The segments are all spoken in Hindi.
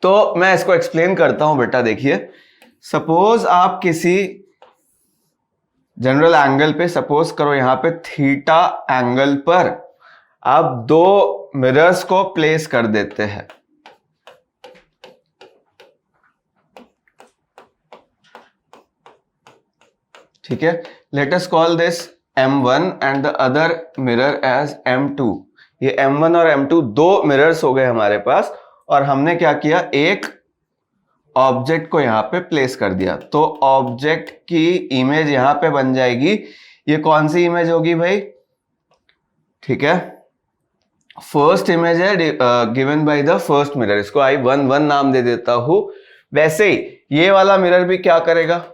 तो मैं इसको एक्सप्लेन करता हूं बेटा। देखिए, सपोज आप किसी जनरल एंगल पे, सपोज करो यहां पे थीटा एंगल पर आप दो मिरर्स को प्लेस कर देते हैं। ठीक है, let us call this M1 and the other mirror as M2। ये M1 और M2 दो मिरर्स हो गए हमारे पास, और हमने क्या किया, एक ऑब्जेक्ट को यहां पे प्लेस कर दिया। तो ऑब्जेक्ट की इमेज यहां पे बन जाएगी। ये कौन सी इमेज होगी भाई? ठीक है, फर्स्ट इमेज है given by the first mirror. इसको I11 नाम दे देता हूं। वैसे ही ये वाला मिरर भी क्या करेगा,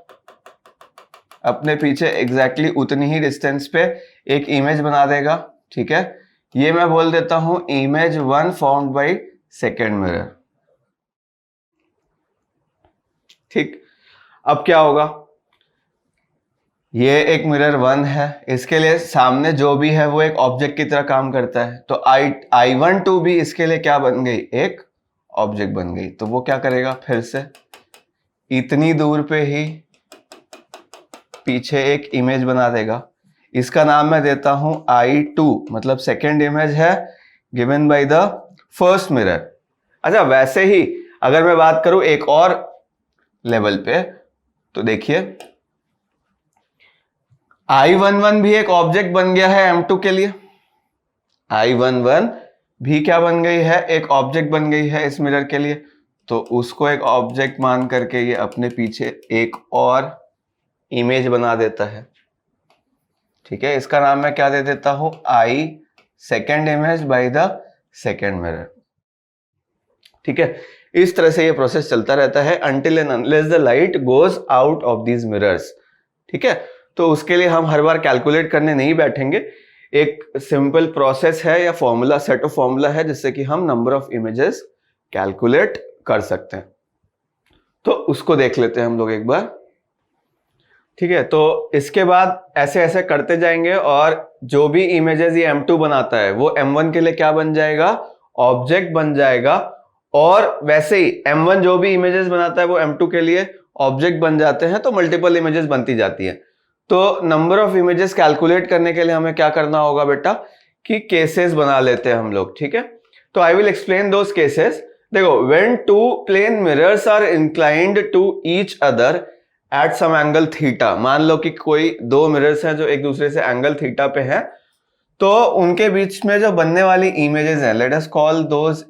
अपने पीछे एग्जैक्टली उतनी ही डिस्टेंस पे एक इमेज बना देगा। ठीक है, ये मैं बोल देता हूं image 1 formed by second mirror. ठीक, अब क्या होगा, ये एक मिरर 1 है, इसके लिए सामने जो भी है वो एक ऑब्जेक्ट की तरह काम करता है। तो I12 भी इसके लिए क्या बन गई, एक ऑब्जेक्ट बन गई। तो वो क्या करेगा, फिर से इतनी दूर पे ही पीछे एक इमेज बना देगा। इसका नाम मैं देता हूं I2, मतलब सेकेंड इमेज है given by the first mirror. अच्छा, वैसे ही अगर मैं बात करूं एक और लेवल पे, तो देखिए I11 भी एक ऑब्जेक्ट बन गया है M2 के लिए। I11 भी क्या बन गई है, एक ऑब्जेक्ट बन गई है इस मिरर के लिए। तो उसको एक ऑब्जेक्ट मान करके ये अपने पीछे एक और इमेज बना देता है। ठीक है, इसका नाम मैं क्या दे देता हूं, I second image by the second mirror. ठीक है, इस तरह से ये प्रोसेस चलता रहता है until and unless the light goes out of these mirrors। ठीक है, तो उसके लिए हम हर बार कैलकुलेट करने नहीं बैठेंगे। एक सिंपल प्रोसेस है या फॉर्मूला, सेट ऑफ फॉर्मूला है जिससे कि हम नंबर ऑफ इमेजेस कैलकुलेट कर सकते हैं। तो उसको देख लेते हैं हम लोग एक बार। ठीक है, तो इसके बाद ऐसे ऐसे करते जाएंगे, और जो भी इमेजेस ये M2 बनाता है वो M1 के लिए क्या बन जाएगा, ऑब्जेक्ट बन जाएगा। और वैसे ही M1 जो भी इमेजेस बनाता है वो M2 के लिए ऑब्जेक्ट बन जाते हैं। तो मल्टीपल इमेजेस बनती जाती है। तो नंबर ऑफ इमेजेस कैलकुलेट करने के लिए हमें क्या करना होगा बेटा, कि केसेस बना लेते हैं हम लोग। ठीक है, तो I will explain those cases. देखो, when two plane mirrors are inclined to each other at some angle theta. मान लो कि कोई दो मिरर्स हैं जो एक दूसरे से एंगल थीटा पे हैं, तो उनके बीच में जो बनने वाली इमेजेस हैं, let us call those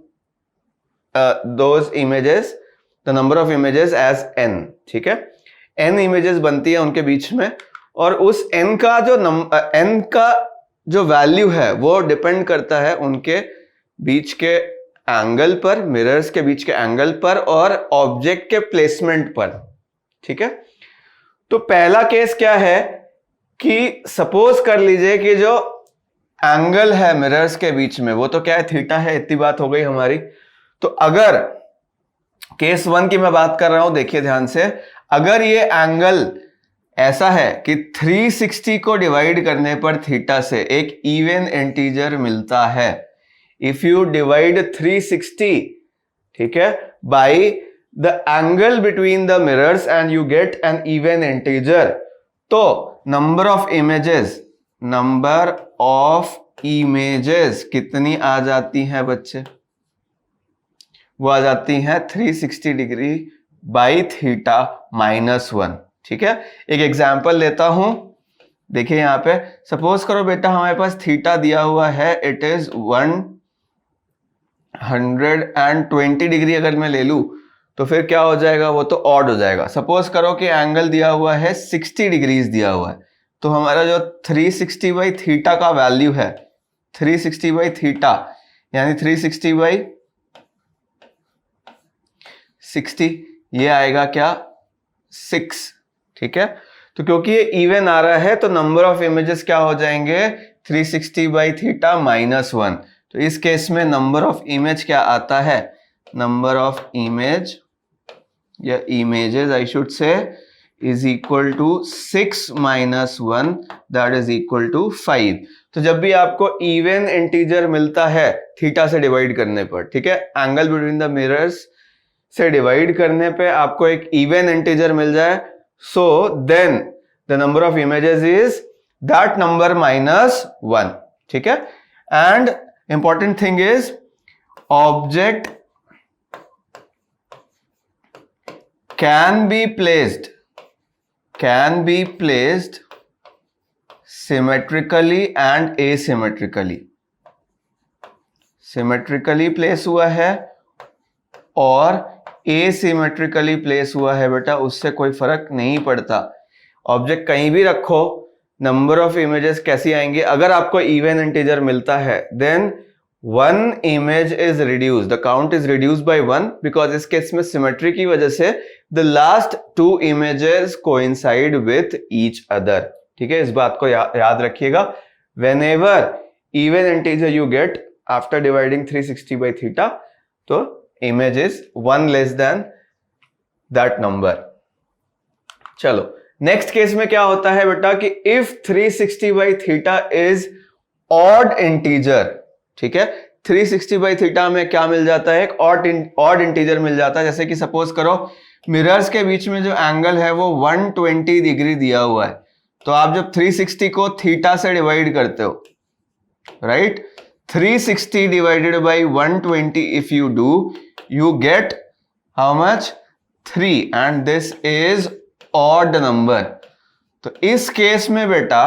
images, the number of images as n। ठीक है, n इमेजेस बनती है उनके बीच में, और उस n का जो वैल्यू है वो डिपेंड करता है उनके बीच के एंगल पर, मिरर्स के बीच के एंगल पर और ऑब्जेक्ट के प्लेसमेंट पर। ठीक है, तो पहला केस क्या है कि सपोज कर लीजिए कि जो एंगल है मिरर्स के बीच में वो तो क्या है, थीटा है। इतनी बात हो गई हमारी। तो अगर केस 1 की मैं बात कर रहा हूं, देखिए ध्यान से, अगर ये एंगल ऐसा है कि 360 को डिवाइड करने पर थीटा से एक इवन इंटीजर मिलता है। इफ यू डिवाइड 360, ठीक है, by the angle between the mirrors and you get an even integer, तो नंबर ऑफ इमेजेस कितनी आ जाती हैं बच्चे, वो आ जाती हैं 360 डिग्री बाई थीटा -1। ठीक है, एक एग्जाम्पल लेता हूं। देखिए यहां पे सपोज करो बेटा हमारे पास थीटा दिया हुआ है, इट इज 120 डिग्री। अगर मैं ले लूं तो फिर क्या हो जाएगा, वो तो ऑड हो जाएगा। सपोज करो कि एंगल दिया हुआ है 60 डिग्रीज दिया हुआ है, तो हमारा जो 360 बाई थीटा का वैल्यू है, 360 बाई थीटा यानी 360 बाई 60, ये आएगा क्या, 6। ठीक है, तो क्योंकि ये इवन आ रहा है तो नंबर ऑफ इमेजेस क्या हो जाएंगे, 360 बाई थीटा -1। तो इस केस में नंबर ऑफ इमेज क्या आता है, नंबर ऑफ इमेज या images I should say is equal to 6 - 1, that is equal to 5। तो जब भी आपको इवन इंटीजर मिलता है थीटा से डिवाइड करने पर, ठीक है, एंगल बिटवीन द मिरर्स से डिवाइड करने पे आपको एक इवन इंटीजर मिल जाए, so then the number of images is that number -1, ठीक है। And important thing is object can be placed symmetrically and asymmetrically. Symmetrically place हुआ है और asymmetrically place हुआ है बेटा, उससे कोई फर्क नहीं पड़ता। ऑब्जेक्ट कहीं भी रखो, नंबर ऑफ इमेजेस कैसी आएंगी, अगर आपको इवन इंटीजर मिलता है then one image is reduce, the count is reduce by 1, because इस केस में सिमेट्री की वजह से the last 2 images coincide with each other, ठीक है। इस बात को याद रखिएगा, whenever even integer you get after dividing 360 by theta, तो image is 1 less than that number. चलो नेक्स्ट केस में क्या होता है बेटा कि if 360 by theta is odd integer, ठीक है, 360 बाई थीटा में क्या मिल जाता है, एक ऑड इंटीजर मिल जाता है। जैसे कि सपोज करो मिरर्स के बीच में जो एंगल है वो 120 डिग्री दिया हुआ है, तो आप जब 360 को थीटा से डिवाइड करते हो, right, 360 divided by 120 if you do, you get how much 3 and this is odd number। तो इस केस में बेटा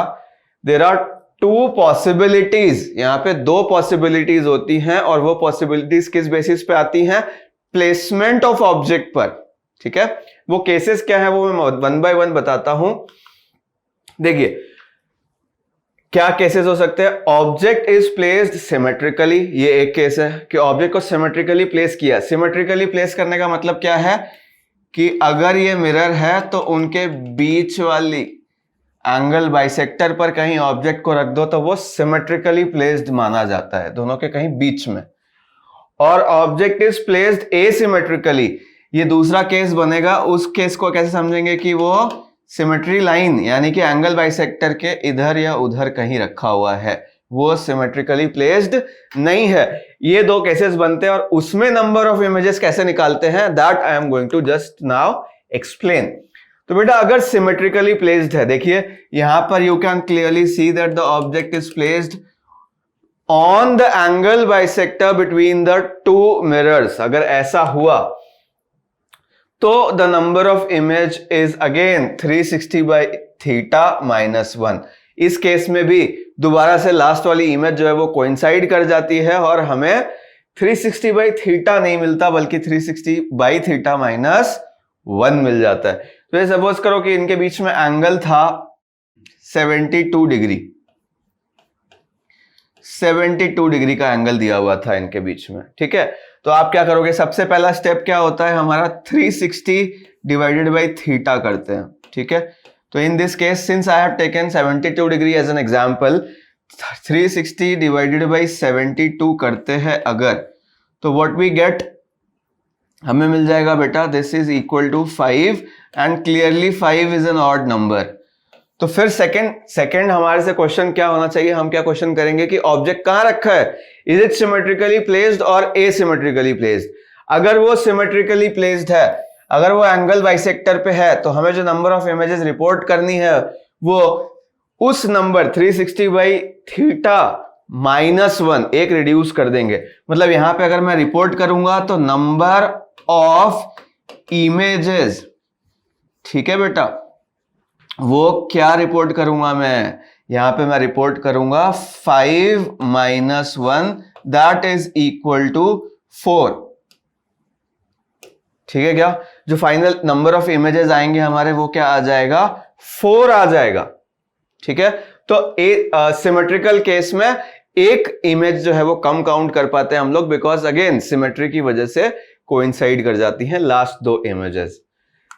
there are 2 possibilities, यहां पे 2 possibilities होती हैं और वो possibilities किस बेसिस पे आती हैं, प्लेसमेंट ऑफ ऑब्जेक्ट पर, ठीक है। वो केसेस क्या है वो मैं 1 by 1 बताता हूं। देखिए क्या केसेस हो सकते हैं, ऑब्जेक्ट इज प्लेस्ड सिमेट्रिकली, ये एक केस है कि ऑब्जेक्ट को सिमेट्रिकली प्लेस किया। सिमेट्रिकली प्लेस करने का मतलब क्या है कि अगर ये मिरर है तो उनके बीच वाली एंगल बाइसेक्टर पर कहीं ऑब्जेक्ट को रख दो तो वो सिमेट्रिकली प्लेस्ड माना जाता है, दोनों के कहीं बीच में। और ऑब्जेक्ट इज प्लेस्ड एसिमेट्रिकली, ये दूसरा केस बनेगा। उस केस को कैसे समझेंगे कि वो सिमेट्री लाइन यानी कि एंगल बाइसेक्टर के इधर या उधर कहीं रखा हुआ है, वो सिमेट्रिकली प्लेस्ड नहीं है। ये 2 केसेस बनते हैं और उसमें नंबर ऑफ इमेजेस कैसे निकालते हैं that I am going to just now explain. तो बेटा अगर सिमेट्रिकली प्लेस्ड है, देखिए यहां पर you can clearly see that the object is placed on the angle bisector between the 2 mirrors. अगर ऐसा हुआ तो the number of image is again 360 by theta -1। इस केस में भी दोबारा से लास्ट वाली इमेज जो है वो कोइंसाइड कर जाती है और हमें 360 बाई थीटा नहीं मिलता बल्कि 360 बाई थीटा -1 मिल जाता है। तो ये सपोज करो कि इनके बीच में एंगल था 72 डिग्री, 72 डिग्री का एंगल दिया हुआ था इनके बीच में, ठीक है। तो आप क्या करोगे, सबसे पहला स्टेप क्या होता है हमारा, 360 डिवाइडेड बाई थीटा करते हैं, ठीक है। तो in this case since I have taken 72 degree as an example, 360 divided by 72 करते हैं अगर, तो व्हाट वी गेट, हमें मिल जाएगा बेटा this is equal to 5 and clearly 5 is an odd number. तो फिर सेकंड हमारे से क्वेश्चन क्या होना चाहिए, हम क्या क्वेश्चन करेंगे कि ऑब्जेक्ट कहां रखा है, इज इट सिमेट्रिकली प्लेस्ड और एसिमेट्रिकली प्लेस्ड। अगर वो सिमेट्रिकली प्लेस्ड है, अगर वो एंगल बाइसेक्टर पे है, तो हमें जो नंबर ऑफ इमेजेस रिपोर्ट करनी है वो उस नंबर 360 बाई थीटा -1 एक रिड्यूस कर देंगे। मतलब यहां पे अगर मैं रिपोर्ट करूंगा तो नंबर ऑफ इमेजेस, ठीक है बेटा, वो क्या रिपोर्ट करूंगा मैं, यहां पे मैं रिपोर्ट करूंगा 5 - 1 दैट इज इक्वल टू 4, ठीक है। क्या जो फाइनल नंबर ऑफ इमेजेस आएंगे हमारे वो क्या आ जाएगा, 4 आ जाएगा, ठीक है। तो सिमेट्रिकल केस में एक इमेज जो है वो कम काउंट कर पाते हैं हम लोग, बिकॉज अगेन सिमेट्री की वजह से कोइंसाइड कर जाती हैं लास्ट 2 इमेजेस।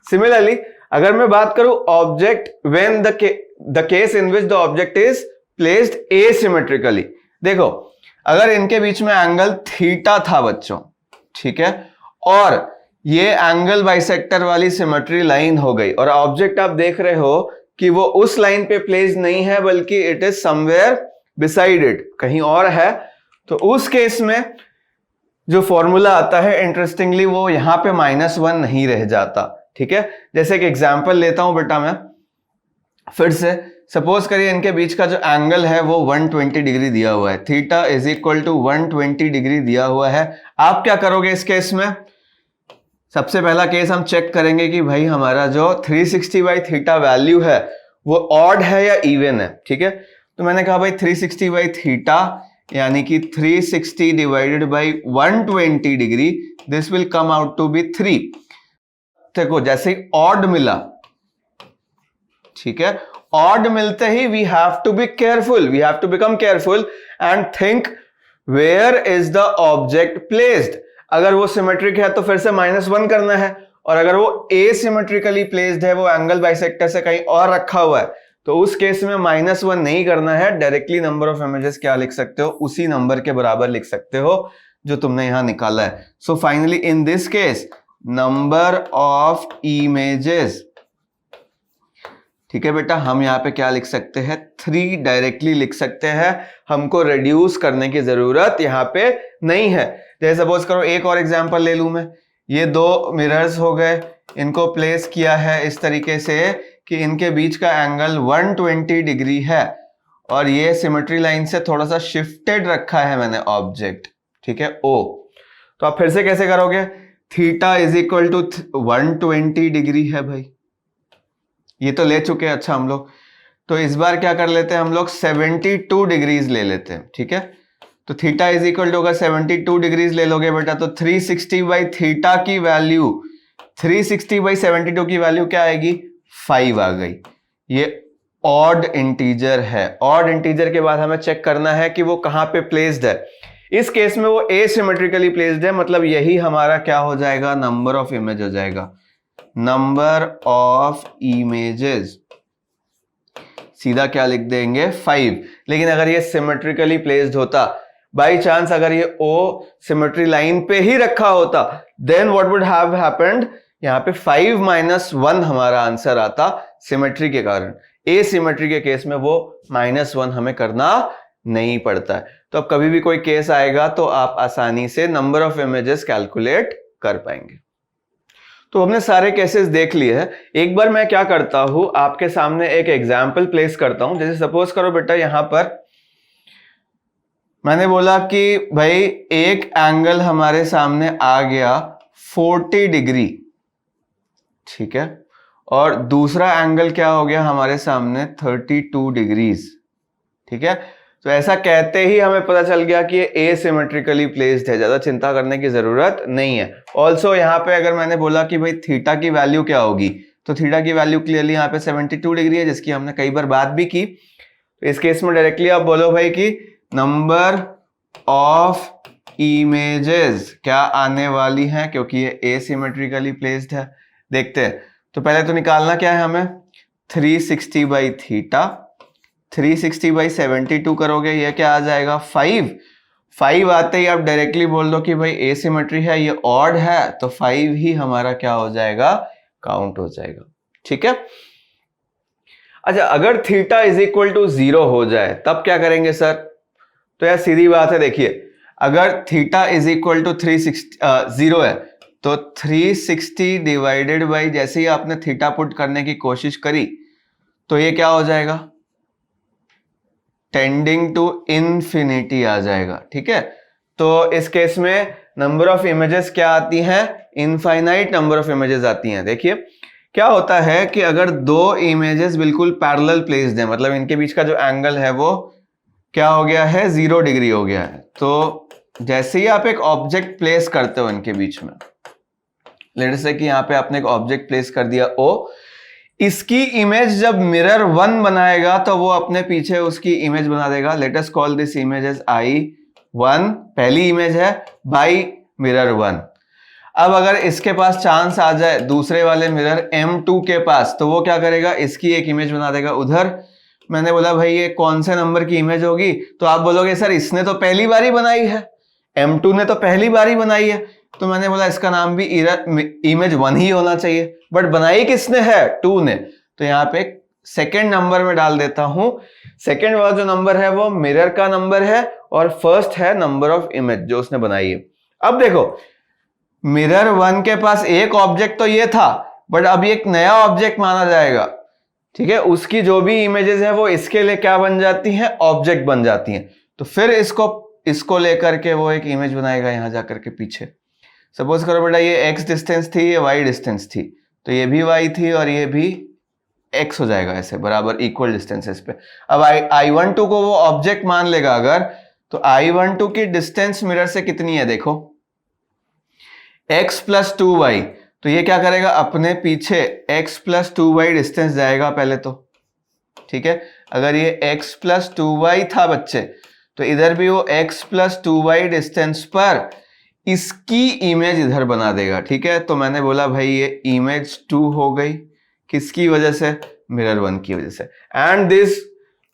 सिमिलरली अगर मैं बात करूं object when the case in which the object is placed asymmetrically, देखो अगर इनके बीच में एंगल थीटा था बच्चों, ठीक है, और ये एंगल बाइसेक्टर वाली सिमेट्री लाइन हो गई और ऑब्जेक्ट आप देख रहे हो कि वो उस लाइन पे प्लेस्ड नहीं है बल्कि it is somewhere beside it, कहीं और है। तो उस केस में जो फॉर्मूला आता है इंटरेस्टिंगली वो यहाँ पे -1 नहीं रह जाता, ठीक है। जैसे एक एग्जांपल लेता हूं बेटा मैं फिर से, सपोज करिए इनके बीच का जो एंगल है वो 120 डिग्री दिया हुआ है, theta is equal to 120 degree दिया हुआ है। आप क्या करोगे इस केस में? सबसे पहला केस हम चेक करेंगे कि भाई हमारा जो 360 बाई थीटा वैल्यू है वो ऑड है या इवन है, ठीक है। तो मैंने कहा भाई 360 बाई थीटा यानी कि 360 divided by 120 degree, this will come out to be 3। देखो जैसे ही ऑड मिला, ठीक है, ऑड मिलते ही we have to be careful, we have to become careful and think where is the object placed. अगर वो सिमेट्रिक है तो फिर से -1 करना है, और अगर वो एसिमेट्रिकली प्लेस्ड है, वो एंगल बाइसेक्टर से कहीं और रखा हुआ है, तो उस केस में -1 नहीं करना है, डायरेक्टली नंबर ऑफ इमेजेस क्या लिख सकते हो, उसी नंबर के बराबर लिख सकते हो जो तुमने यहां निकाला है। So finally in this case number of images, ठीक है बेटा, हम यहाँ पे क्या लिख सकते हैं, 3 डायरेक्टली लिख सकते हैं, हमको रिड्यूस करने की जरूरत यहाँ पे नहीं है। जैसे सपोज करो एक और एग्जांपल ले लूं मैं, ये 2 मिरर्स हो गए, इनको प्लेस किया है इस तरीके से कि इनके बीच का एंगल 120 डिग्री है, और ये सिमेट्री लाइन से थोड़ा सा शिफ्टेड रखा है मैंने ऑब्जेक्ट, ठीक है, O। तो आप फिर से कैसे करोगे, theta is equal to 120 degree है भाई, ये तो ले चुके हैं। अच्छा हम लोग तो इस बार क्या कर लेते हैं, हम लोग 72 डिग्रीज ले लेते हैं, ठीक है। तो थीटा इज इक्वल टू अगर 72 डिग्रीज ले लोगे बेटा, तो 360 बाई थीटा की वैल्यू, 360 बाई 72 की वैल्यू क्या आएगी, 5 आ गई। ये ऑड इंटीजर है। ऑड इंटीजर के बाद हमें चेक करना है कि वो कहां पे प्लेस्ड है। इस केस में वो एसिमेट्रिकली प्लेस्ड है, मतलब यही हमारा क्या हो जाएगा, नंबर ऑफ इमेज हो जाएगा, नंबर ऑफ इमेजेस। सीधा क्या लिख देंगे, 5। लेकिन अगर ये सिमेट्रिकली प्लेस्ड होता, बाई चांस अगर ये O सिमेट्री लाइन पे ही रखा होता, then what would have happened, यहाँ पे 5 - 1 हमारा आंसर आता सिमेट्री के कारण। ए सिमेट्री के केस में वो -1 हमें करना नहीं पड़ता है। तो अब कभी भी कोई केस आएगा तो आप आसानी से नंबर ऑफ इमेजेस कैलकुलेट कर पाएंगे। तो हमने सारे केसेस देख लिए हैं। एक बार मैं क्या करता हूं, आपके सामने एक एग्जाम्पल प्लेस करता हूं। जैसे सपोज करो बेटा, यहां पर मैंने बोला कि भाई एक एंगल हमारे सामने आ गया 40 डिग्री, ठीक है, और दूसरा एंगल क्या हो गया हमारे सामने 32 डिग्रीज, ठीक है। तो ऐसा कहते ही हमें पता चल गया कि ये एसिमेट्रिकली प्लेस्ड है, ज्यादा चिंता करने की जरूरत नहीं है। ऑल्सो यहाँ पे अगर मैंने बोला कि भाई थीटा की वैल्यू क्या होगी, तो थीटा की वैल्यू क्लियरली यहाँ पे 72 डिग्री है, जिसकी हमने कई बार बात भी की। तो इस केस में डायरेक्टली आप बोलो भाई कि नंबर ऑफ इमेजेस क्या आने वाली हैं, क्योंकि ये एसिमेट्रिकली प्लेस्ड है। देखते हैं, तो पहले तो निकालना क्या है हमें, 360 बाई थीटा, 360 बाई 72 करोगे, ये क्या आ जाएगा 5 आते ही आप डायरेक्टली बोल दो कि भाई एसिमेट्री है, ये ऑड है, तो 5 ही हमारा क्या हो जाएगा, काउंट हो जाएगा, ठीक है। अच्छा, अगर थीटा इज इक्वल टू 0 हो जाए तब क्या करेंगे सर? तो यार सीधी बात है, देखिए अगर थीटा इज इक्वल टू 0 है तो 360 डिवाइडेड बाई, जैसे ही आपने थीटा पुट करने की कोशिश करी तो ये क्या हो जाएगा, टेंडिंग टू इन्फिनिटी आ जाएगा, ठीक है। तो इस केस में नंबर ऑफ इमेजेस क्या आती हैं, इनफाइनाइट नंबर ऑफ इमेजेस आती हैं। देखिए क्या होता है कि अगर 2 इमेजेस बिल्कुल पैरेलल प्लेस्ड हैं, मतलब इनके बीच का जो एंगल है वो क्या हो गया है, 0 डिग्री हो गया है। तो जैसे ही आप एक ऑब्जेक्ट प्लेस करते हो इनके बीच में, लेट से कि यहाँ पे आपने एक ऑब्जेक्ट प्लेस कर दिया O, इसकी इमेज जब मिरर 1 बनाएगा तो वो अपने पीछे उसकी इमेज बना देगा। Let us call this image as I1, पहली इमेज है बाई मिरर 1। अब अगर इसके पास चांस आ जाए दूसरे वाले मिरर M2 के पास, तो वो क्या करेगा, इसकी एक इमेज बना देगा उधर। मैंने बोला भाई ये कौन से नंबर की इमेज होगी, तो आप बोलोगे सर इसने तो पहली बार ही बनाई है, M2 ने तो पहली बार ही बनाई है। तो मैंने बोला इसका नाम भी इमेज 1 ही होना चाहिए, बट बनाई किसने है, 2 ने। तो यहाँ पे सेकेंड नंबर में डाल देता हूं। सेकेंड वाला जो नंबर है वो मिरर का नंबर है, और फर्स्ट है नंबर ऑफ इमेज जो उसने बनाई है। अब देखो मिरर 1 के पास एक ऑब्जेक्ट तो ये था, बट अब एक नया ऑब्जेक्ट माना जाएगा, ठीक है, उसकी जो भी इमेजेस है वो इसके लिए क्या बन जाती हैं, ऑब्जेक्ट बन जाती हैं। तो फिर इसको लेकर के वो एक इमेज बनाएगा यहां जाकर के पीछे। सपोज करो बेटा ये x डिस्टेंस थी, ये y डिस्टेंस थी, तो ये भी y थी और ये भी x हो जाएगा, ऐसे बराबर इक्वल डिस्टेंसेस पे। अब I12 को वो ऑब्जेक्ट मान लेगा अगर, तो I12 की डिस्टेंस मिरर से कितनी है, देखो x प्लस 2y, तो ये क्या करेगा, अपने पीछे x प्लस 2y डिस्टेंस जाएगा पहले तो, ठीक है। अगर ये x प्लस 2y था बच्चे, तो इधर भी वो x प्लस 2y डिस्टेंस पर इसकी इमेज इधर बना देगा, ठीक है। तो मैंने बोला भाई ये इमेज 2 हो गई, किसकी वजह से, मिरर 1 की वजह से। And this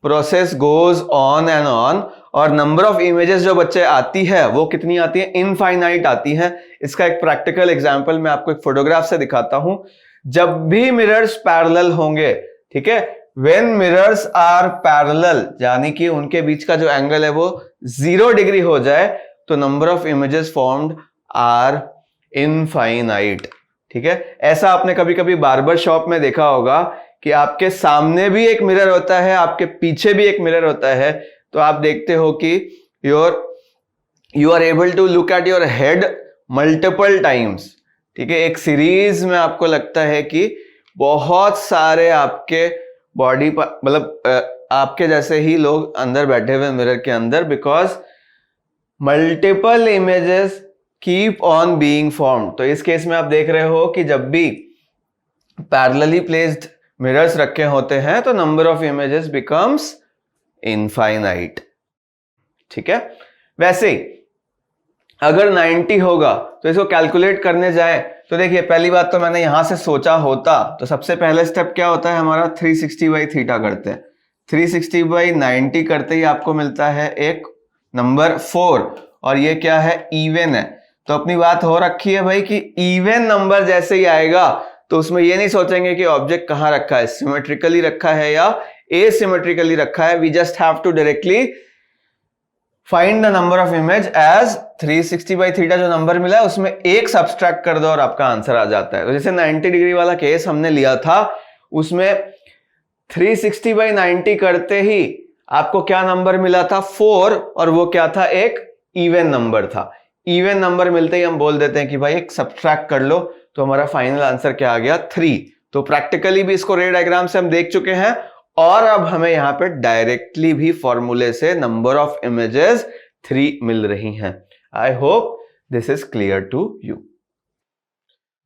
process goes on and on, और नंबर ऑफ इमेजेस जो बच्चे आती है वो कितनी आती है, इनफाइनाइट आती है। इसका एक प्रैक्टिकल एग्जांपल मैं आपको एक फोटोग्राफ से दिखाता हूं। जब भी मिरर्स पैरेलल होंगे, ठीक है, व्हेन मिरर्स आर पैरेलल, यानी कि उनके बीच का जो एंगल है वो 0 डिग्री हो जाए, तो number of images formed are infinite, ठीक है। ऐसा आपने कभी कभी बार्बर शॉप में देखा होगा कि आपके सामने भी एक मिरर होता है, आपके पीछे भी एक मिरर होता है, तो आप देखते हो कि you are able to look at your head multiple times, ठीक है। एक सीरीज में आपको लगता है कि बहुत सारे आपके बॉडी पर, मतलब आपके जैसे ही लोग अंदर बैठे हुए मिरर के अंदर, because multiple images keep on being formed. तो इस केस में आप देख रहे हो कि जब भी पैरेलली प्लेस्ड मिरर्स रखे होते हैं तो number of images becomes infinite, ठीक है। वैसे ही अगर 90 होगा तो इसको कैलकुलेट करने जाए तो देखिए, पहली बात तो मैंने यहां से सोचा होता, तो सबसे पहले स्टेप क्या होता है हमारा, 360 बाई थीटा करते हैं। 360 बाई 90 करते ही आपको मिलता है एक नंबर 4, और ये क्या है, इवन है। तो अपनी बात हो रखी है भाई कि इवन नंबर जैसे ही आएगा तो उसमें ये नहीं सोचेंगे कि ऑब्जेक्ट कहां रखा है, सिमेट्रिकली रखा है या एसिमेट्रिकली रखा है। We just have to directly find the number of image as 360 by theta जो नंबर मिला है उसमें एक सब्सट्रैक्ट कर दो और आपका आंसर आ जाता है। तो जैसे 90 डिग्री वाला केस हमने लिया था, उसमें 360 बाई 90 करते ही आपको क्या नंबर मिला था, 4, और वो क्या था, एक इवन नंबर था। इवन नंबर मिलते ही हम बोल देते हैं कि भाई एक सब्ट्रैक्ट कर लो, तो हमारा फाइनल आंसर क्या आ गया, 3। तो प्रैक्टिकली भी इसको रे डायग्राम से हम देख चुके हैं, और अब हमें यहां पे डायरेक्टली भी फॉर्मूले से नंबर ऑफ इमेजेस 3 मिल रही हैं। I hope this is clear to you.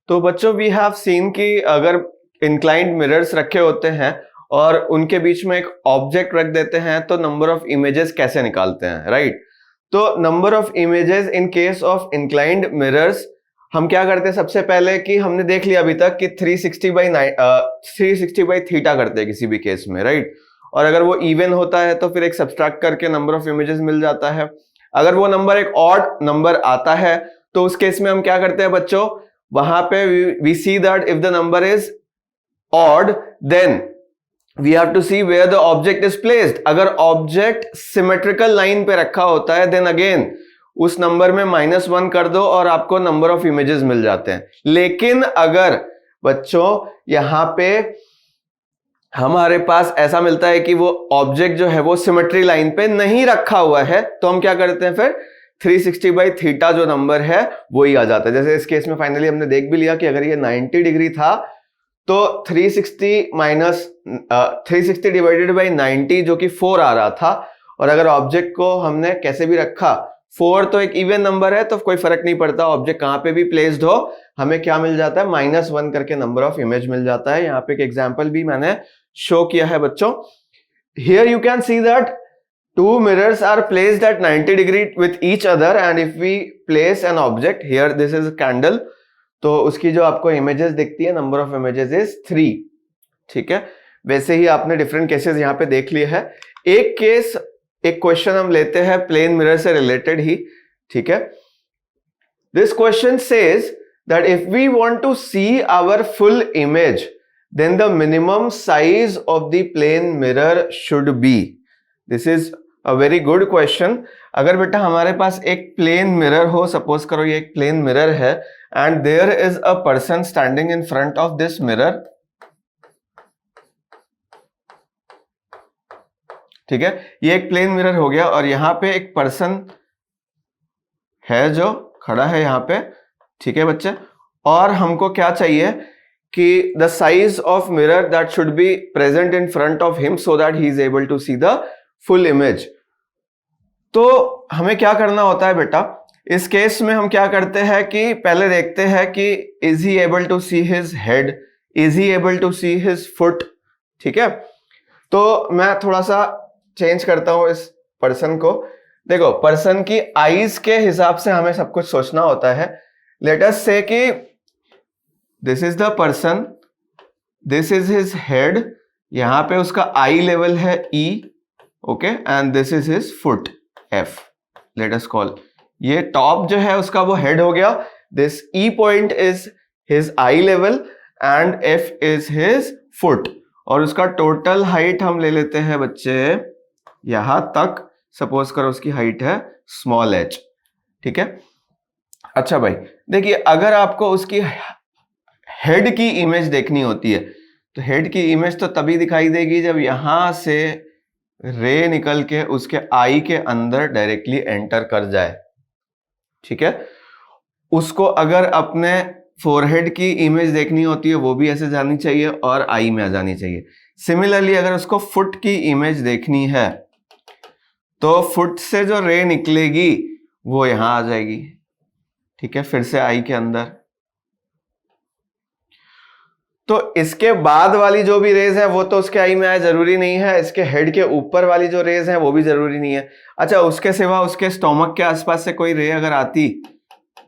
तो बच्चों, वी हैव सीन कि अगर इंक्लाइंड मिरर्स रखे होते हैं और उनके बीच में एक ऑब्जेक्ट रख देते हैं तो नंबर ऑफ इमेजेस कैसे निकालते हैं, राइट। तो number of images in case of inclined mirrors हम क्या करते हैं, सबसे पहले कि हमने देख लिया अभी तक कि 360 बाई थीटा करते हैं किसी भी केस में, राइट। और अगर वो इवन होता है तो फिर एक सब्ट्रैक्ट करके नंबर ऑफ इमेजेस मिल जाता है। अगर वो नंबर एक ऑड नंबर आता है तो उस केस में हम क्या करते हैं बच्चों, वहां पे we see that if the number is odd then we have to see where the object is placed. अगर ऑब्जेक्ट सिमेट्रिकल लाइन पे रखा होता है देन अगेन उस नंबर में -1 कर दो और आपको नंबर ऑफ इमेजेस मिल जाते हैं। लेकिन अगर बच्चों यहां पे हमारे पास ऐसा मिलता है कि वो ऑब्जेक्ट जो है वो सिमेट्री लाइन पे नहीं रखा हुआ है, तो हम क्या करते हैं फिर 360 बाई थीटा जो नंबर है वो ही आ जाता है। जैसे इस केस में फाइनली हमने देख भी लिया कि अगर ये 90 डिग्री था तो 360 डिवाइडेड बाई 90 जो कि 4 आ रहा था, और अगर ऑब्जेक्ट को हमने कैसे भी रखा, 4 तो एक इवन नंबर है तो कोई फर्क नहीं पड़ता ऑब्जेक्ट कहां पे भी प्लेस्ड हो, हमें क्या मिल जाता है, -1 करके नंबर ऑफ इमेज मिल जाता है। यहाँ पे एक एग्जांपल भी मैंने शो किया है बच्चों। Here you can see that 2 mirrors are placed at 90 degree with each other, and if we place an object here, this is a candle, तो उसकी जो आपको इमेजेस दिखती है, नंबर ऑफ इमेजेस इज 3, ठीक है। वैसे ही आपने डिफरेंट केसेस यहाँ पे देख लिए हैं। एक केस, एक क्वेश्चन हम लेते हैं प्लेन मिरर से रिलेटेड ही, ठीक है। This question says that if we want to see our full image then the minimum size of the plane mirror should be, this is a very good question. अगर बेटा हमारे पास एक प्लेन मिरर हो, सपोज करो ये एक प्लेन मिरर है and there is a person standing in front of this mirror, ठीक है, ये एक प्लेन मिरर हो गया और यहां पे एक पर्सन है जो खड़ा है यहां पे, ठीक है बच्चे, और हमको क्या चाहिए कि the size of mirror that should be present in front of him so that he is able to see the full image. तो हमें क्या करना होता है बेटा, इस केस में हम क्या करते हैं कि पहले देखते हैं कि is he able to see his head, is he able to see his foot, ठीक है। तो मैं थोड़ा सा चेंज करता हूं इस पर्सन को। देखो पर्सन की आईज के हिसाब से हमें सब कुछ सोचना होता है। लेट अस से कि this is the person, this is his head, यहां पे उसका आई लेवल है E, okay, and this is his foot F, late us call, ये टॉप जो है उसका वो हेड हो गया, this E point is his I level and F is his foot, और उसका टोटल हाइट हम ले लेते हैं बच्चे यहां तक, सपोज करो उसकी हाइट है स्मॉल h, ठीक है। अच्छा भाई देखिए, अगर आपको उसकी हेड की इमेज देखनी होती है तो हेड की इमेज तो तभी दिखाई देगी जब यहां से रे निकल के उसके आई के अंदर डायरेक्टली एंटर कर जाए, ठीक है। उसको अगर अपने फोरहेड की इमेज देखनी होती है वो भी ऐसे जानी चाहिए और आई में आ जानी चाहिए। सिमिलरली अगर उसको फुट की इमेज देखनी है तो फुट से जो रे निकलेगी वो यहां आ जाएगी, ठीक है, फिर से आई के अंदर। तो इसके बाद वाली जो भी रेज है वो तो उसके आई में आए जरूरी नहीं है, इसके हेड के ऊपर वाली जो रेज है वो भी जरूरी नहीं है। अच्छा, उसके सिवा उसके स्टोमक के आसपास से कोई रे अगर आती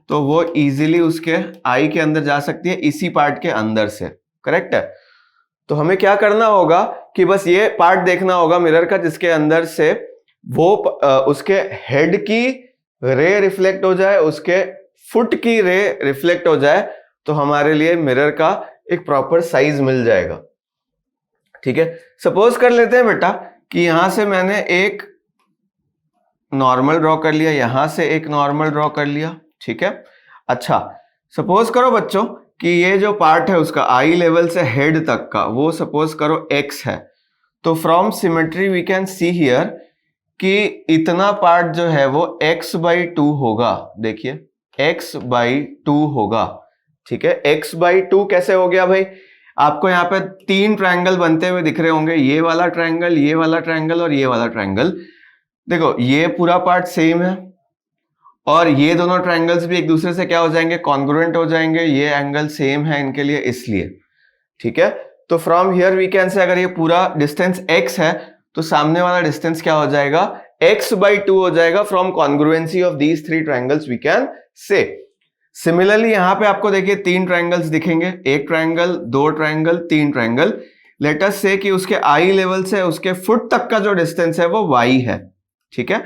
तो वो इजीली उसके आई के अंदर जा सकती है, इसी पार्ट के अंदर से, करेक्ट है। तो हमें क्या करना होगा कि बस ये पार्ट देखना होगा मिरर का जिसके अंदर से वो उसके हेड की रे रिफ्लेक्ट हो जाए, उसके फुट की रे रिफ्लेक्ट हो जाए, तो हमारे लिए मिरर का एक प्रॉपर साइज मिल जाएगा, ठीक है। सपोज कर लेते हैं बेटा कि यहां से मैंने एक नॉर्मल ड्रॉ कर लिया, यहां से एक नॉर्मल ड्रॉ कर लिया, ठीक है। अच्छा, सपोज करो बच्चों कि ये जो पार्ट है उसका आई लेवल से हेड तक का वो सपोज करो x है, तो from symmetry we can see here कि इतना पार्ट जो है वो x/2 होगा। देखिए x/2 होगा, ठीक है। x/2 कैसे हो गया भाई, आपको यहाँ पे 3 ट्रायंगल बनते हुए दिख रहे होंगे, ये वाला ट्रायंगल, ये वाला ट्रायंगल और ये वाला ट्रायंगल। देखो ये पूरा पार्ट सेम है और ये दोनों ट्रायंगल्स भी एक दूसरे से क्या हो जाएंगे, कॉन्ग्रुएंट हो जाएंगे, ये एंगल सेम है इनके लिए इसलिए, ठीक है। तो फ्रॉम हियर वी कैन से अगर ये पूरा डिस्टेंस x है तो सामने वाला डिस्टेंस क्या हो जाएगा, x/2 हो जाएगा। From congruency of these 3 triangles we can say. Similarly यहां पे आपको देखिए 3 ट्रायंगल्स दिखेंगे, एक triangle, 2 triangle, 3 triangle. Let us say कि उसके आई लेवल से उसके फुट तक का जो डिस्टेंस है वो y है, ठीक है।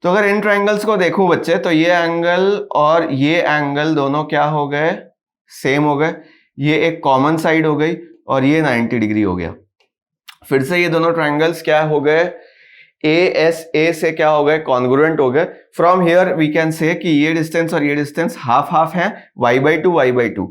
तो अगर इन ट्रायंगल्स को देखूं बच्चे तो ये एंगल और ये एंगल दोनों क्या हो गए, सेम हो गए, ये एक कॉमन साइड हो गई और ये 90 डिग्री हो गया। फिर से ये दोनों ट्रायंगल्स क्या हो गए, ए से क्या हो गए, कॉन्ग्रुएंट हो गए। फ्रॉम हियर वी कैन से कि ये डिस्टेंस और ये डिस्टेंस हाफ हाफ है, y/2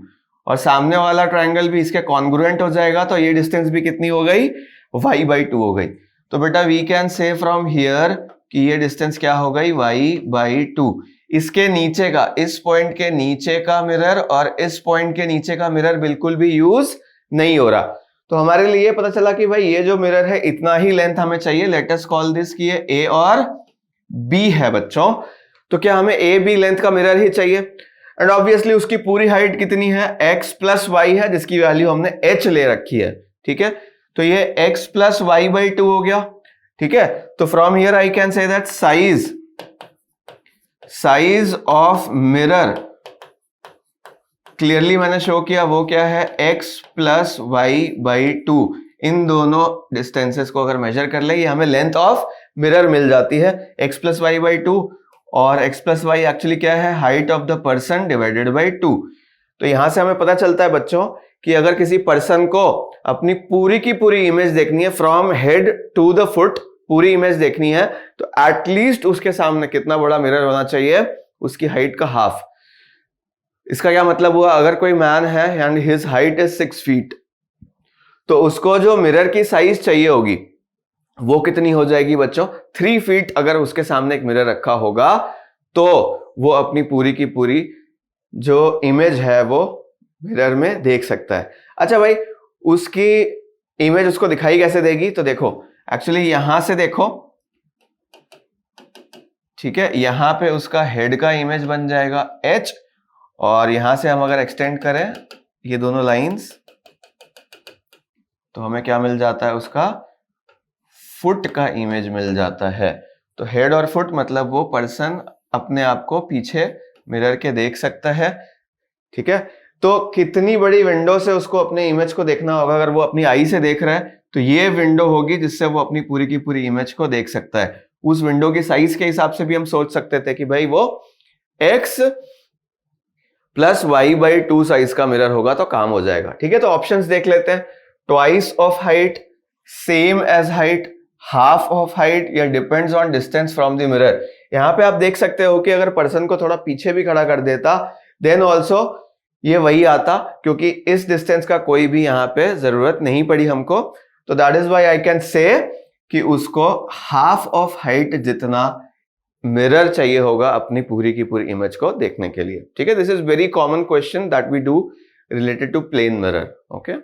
और सामने वाला ट्रायंगल भी इसके कॉन्ग्रुएंट हो जाएगा, तो ये डिस्टेंस भी कितनी हो गई, y/2 हो गई। तो बेटा we can say from here कि ये डिस्टेंस क्या हो गई, y/2। इसके नीचे का, इस पॉइंट के नीचे का मिरर और इस पॉइंट के नीचे का मिरर बिल्कुल भी यूज नहीं हो रहा, तो हमारे लिए ये पता चला कि भाई ये जो मिरर है इतना ही लेंथ हमें चाहिए। लेट अस कॉल दिस कि ये A और B है बच्चों। तो क्या हमें A-B लेंथ का मिरर ही चाहिए, एंड ऑब्वियसली उसकी पूरी हाइट कितनी है, x+y है, जिसकी वैल्यू हमने h ले रखी है, ठीक है। तो ये x+y/2 हो गया, ठीक है। तो from here I can say that size of mirror clearly मैंने शो किया, वो क्या है, x+y/2। इन दोनों डिस्टेंसेस को अगर मेजर कर ले, ये हमें लेंथ ऑफ मिरर मिल जाती है, x+y/2, और x+y एक्चुअली क्या है, height of the person divided by 2। तो यहां से हमें पता चलता है बच्चों कि अगर किसी पर्सन को अपनी पूरी की पूरी इमेज देखनी है from head to the foot, पूरी इमेज देखनी है तो एटलीस्ट उसके सामने कितना बड़ा मिरर होना चाहिए, उसकी हाइट का हाफ। इसका क्या मतलब हुआ, अगर कोई मैन है and his height is 6 feet, तो उसको जो मिरर की साइज चाहिए होगी वो कितनी हो जाएगी बच्चों, 3 फीट। अगर उसके सामने एक मिरर रखा होगा तो वो अपनी पूरी की पूरी जो इमेज है वो मिरर में देख सकता है। अच्छा भाई, उसकी इमेज उसको दिखाई कैसे देगी, तो देखो एक्चुअली यहां से देखो, ठीक है, यहां पे उसका हेड का इमेज बन जाएगा H, और यहां से हम अगर एक्सटेंड करें ये दोनों लाइंस, तो हमें क्या मिल जाता है, उसका फुट का इमेज मिल जाता है। तो हेड और फुट मतलब वो पर्सन अपने आप को पीछे मिरर के देख सकता है, ठीक है। तो कितनी बड़ी विंडो से उसको अपने इमेज को देखना होगा, अगर वो अपनी आई से देख रहा है तो ये विंडो होगी जिससे वो अपनी पूरी की पूरी इमेज को देख सकता है। उस विंडो की साइज के हिसाब से भी हम सोच सकते थे कि भाई वो x प्लस y/2 साइज का मिरर होगा तो काम हो जाएगा, ठीक है। तो ऑप्शंस देख लेते हैं, twice of height, same as height, half of height, या depends on distance from the mirror. यहां पे आप देख सकते हो कि अगर पर्सन को थोड़ा पीछे भी खड़ा कर देता देन ऑल्सो ये वही आता, क्योंकि इस डिस्टेंस का कोई भी यहां पे जरूरत नहीं पड़ी हमको। तो that is why I can say कि उसको हाफ ऑफ हाइट जितना मिरर चाहिए होगा अपनी पूरी की पूरी इमेज को देखने के लिए, ठीक है। This is very common question that we do related to plane mirror, okay.